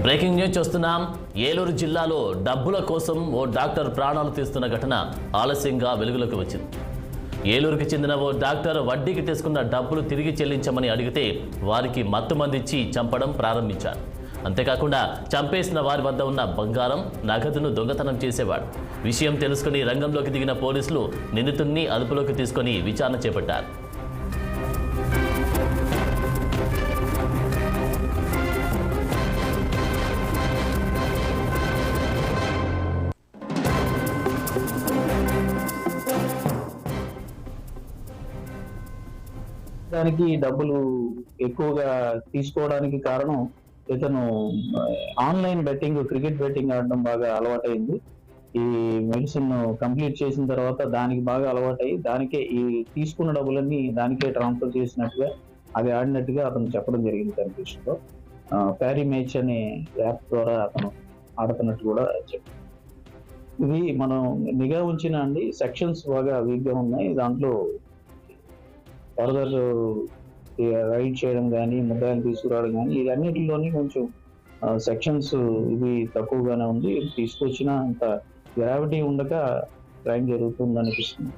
Breaking news చూస్తున్నాం. ఏలూరు జిల్లాలో డబ్బుల కోసం ఓ డాక్టర్ ప్రాణాలు తీస్తున్న ఘటన ఆలస్యంగా వెలుగులోకి వచ్చింది. ఏలూరుకి చెందిన ఓ డాక్టర్ వడ్డీకి తీసుకున్న డబ్బులు తిరిగి చెల్లించమని అడిగితే వారికి మత్తుమందిచ్చి చంపడం ప్రారంభించారు. అంతేకాకుండా చంపేసిన వారి వద్ద ఉన్న బంగారం, నగదును దొంగతనం చేసేవాడు. విషయం తెలుసుకుని రంగంలోకి దిగిన పోలీసులు నిందితుడిని అదుపులోకి తీసుకుని విచారణ చేపట్టారు. దానికి డబ్బులు ఎక్కువగా తీసుకోవడానికి కారణం ఇతను ఆన్లైన్ బెట్టింగ్, క్రికెట్ బెట్టింగ్ ఆడడం బాగా అలవాటైంది. ఈ మెడిసిన్ కంప్లీట్ చేసిన తర్వాత దానికి బాగా అలవాటై దానికే ఈ తీసుకున్న డబ్బులన్నీ దానికే ట్రాన్స్ఫర్ చేసినట్టుగా, అవి ఆడినట్టుగా అతను చెప్పడం జరిగింది కనిపిస్తుందో. ప్యారీ మ్యాచ్ అనే యాప్ ద్వారా అతను ఆడుతున్నట్టు కూడా చెప్పారు. ఇది మనం నిఘా ఉంచిన అండి సెక్షన్స్ బాగా వీక్గా ఉన్నాయి. దాంట్లో ఫర్దర్ రైడ్ చేయడం కానీ, ముద్దాయిలు తీసుకురావడం కానీ, ఇవన్నిటిలోని కొంచెం సెక్షన్స్ ఇది తక్కువగానే ఉంది. తీసుకొచ్చిన అంత గ్రావిటీ ఉండక క్రైమ్ జరుగుతుంది అనిపిస్తుంది.